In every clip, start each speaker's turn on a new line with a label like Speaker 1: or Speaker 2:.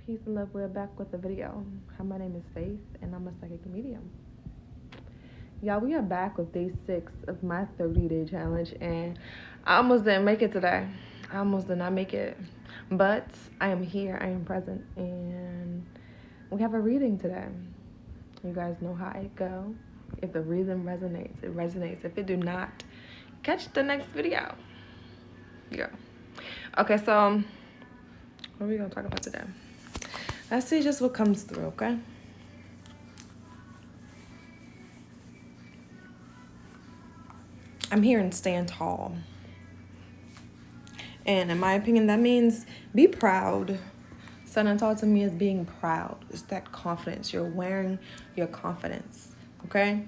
Speaker 1: Peace and love. We're back with a video. Hi, my name is Faith, and I'm a psychic medium. Y'all, we are back with day 6 of my 30-day challenge, and I almost didn't make it today. I almost did not make it, but I am here. I am present, and we have a reading today. You guys know how it go. If the reason resonates, it resonates. If it do not, catch the next video. Yeah. Okay, so what are we gonna talk about today? Let's see just what comes through, okay? I'm hearing stand tall. And in my opinion, that means be proud. Standing tall to me is being proud. It's that confidence. You're wearing your confidence, okay?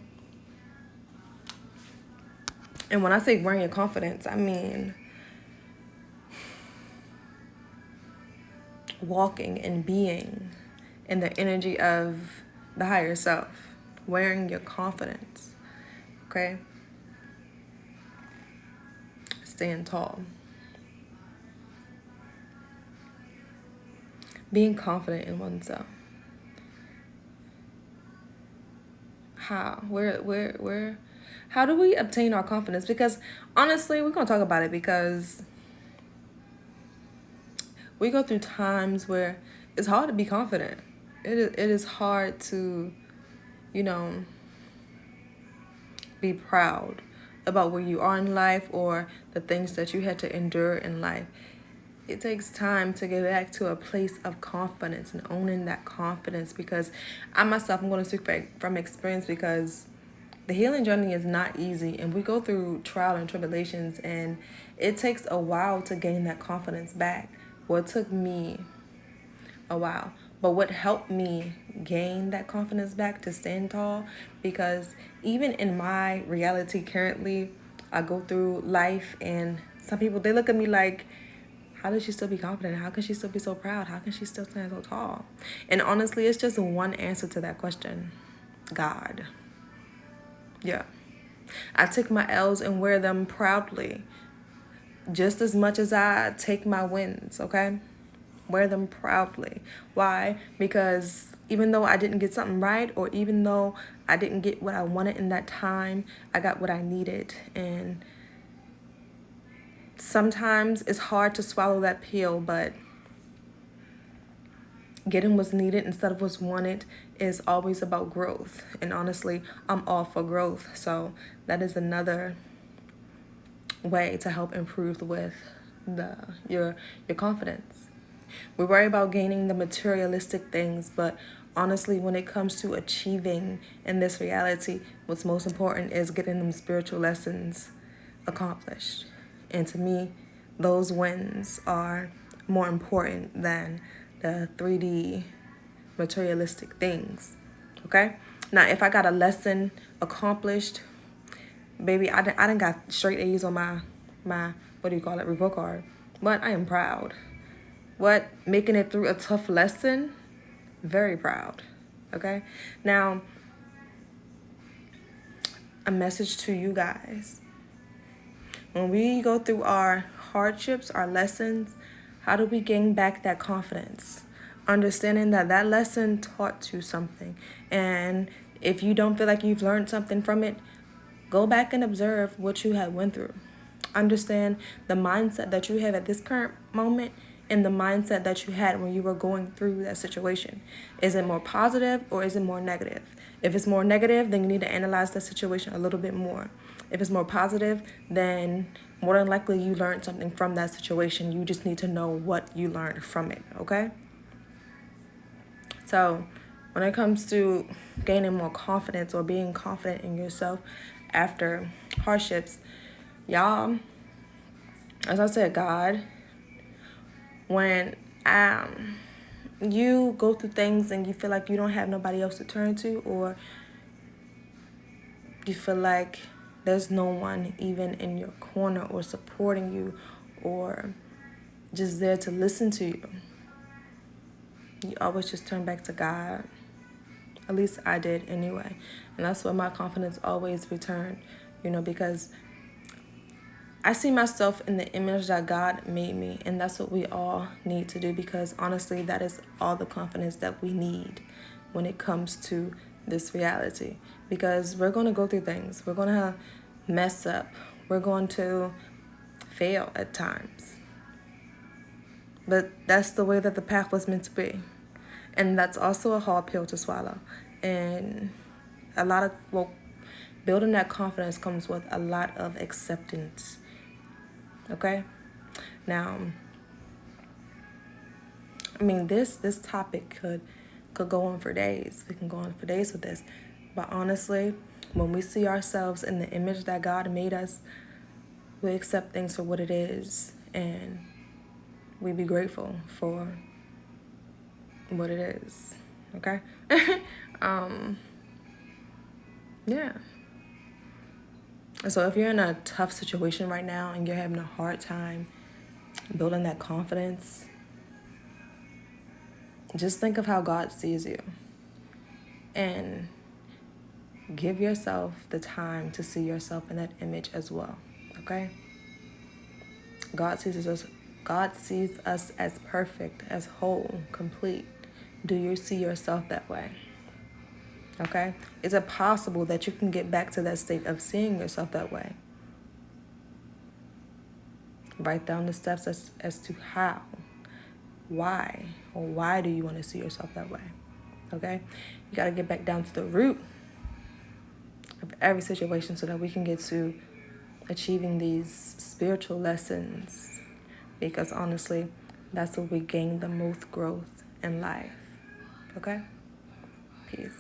Speaker 1: And when I say wearing your confidence, I mean walking and being in the energy of the higher self. Wearing your confidence, okay? Stand tall. Being confident in oneself. How? Where? How do we obtain our confidence? Because honestly, we're gonna talk about it because we go through times where it's hard to be confident. It is hard to, be proud about where you are in life or the things that you had to endure in life. It takes time to get back to a place of confidence and owning that confidence, because I'm going to speak from experience, because the healing journey is not easy, and we go through trial and tribulations, and it takes a while to gain that confidence back. Well, it took me a while, but what helped me gain that confidence back to stand tall, because even in my reality currently, I go through life and some people, they look at me like, how does she still be confident? How can she still be so proud? How can she still stand so tall? And honestly, it's just one answer to that question: God. Yeah. I take my L's and wear them proudly, just as much as I take my wins, okay? Wear them proudly. Why? Because even though I didn't get something right, or even though I didn't get what I wanted in that time, I got what I needed. And sometimes it's hard to swallow that pill, but getting what's needed instead of what's wanted is always about growth. And honestly, I'm all for growth. So that is another way to help improve with your confidence. We worry about gaining the materialistic things, but honestly, when it comes to achieving in this reality, what's most important is getting them spiritual lessons accomplished. And to me, those wins are more important than the 3D materialistic things. Okay? Now, if I got a lesson accomplished, baby, I done got straight A's on my what do you call it, report card. But I am proud. What? Making it through a tough lesson? Very proud. Okay? Now, a message to you guys. When we go through our hardships, our lessons, how do we gain back that confidence? Understanding that that lesson taught you something. And if you don't feel like you've learned something from it, go back and observe what you had went through. Understand the mindset that you have at this current moment and the mindset that you had when you were going through that situation. Is it more positive or is it more negative? If it's more negative, then you need to analyze the situation a little bit more. If it's more positive, then more than likely you learned something from that situation. You just need to know what you learned from it, okay? So when it comes to gaining more confidence or being confident in yourself after hardships, y'all, as I said, God, when you go through things and you feel like you don't have nobody else to turn to, or you feel like there's no one even in your corner or supporting you or just there to listen to you, you always just turn back to God. At least I did anyway. And that's where my confidence always returned, because I see myself in the image that God made me, and that's what we all need to do, because honestly, that is all the confidence that we need when it comes to this reality. Because we're going to go through things, we're going to mess up, we're going to fail at times. But that's the way that the path was meant to be. And that's also a hard pill to swallow. And a lot of, well, building that confidence comes with a lot of acceptance. Okay? Now, I mean, this topic could go on for days. We can go on for days with this. But honestly, when we see ourselves in the image that God made us, we accept things for what it is, and we be grateful for what it is. Okay? Yeah. And so if you're in a tough situation right now and you're having a hard time building that confidence, just think of how God sees you. And give yourself the time to see yourself in that image as well. Okay? God sees us as perfect, as whole, complete. Do you see yourself that way? Okay? Is it possible that you can get back to that state of seeing yourself that way? Write down the steps as to how, why, or why do you want to see yourself that way? Okay? You got to get back down to the root of every situation so that we can get to achieving these spiritual lessons. Because honestly, that's where we gain the most growth in life. Okay? Peace.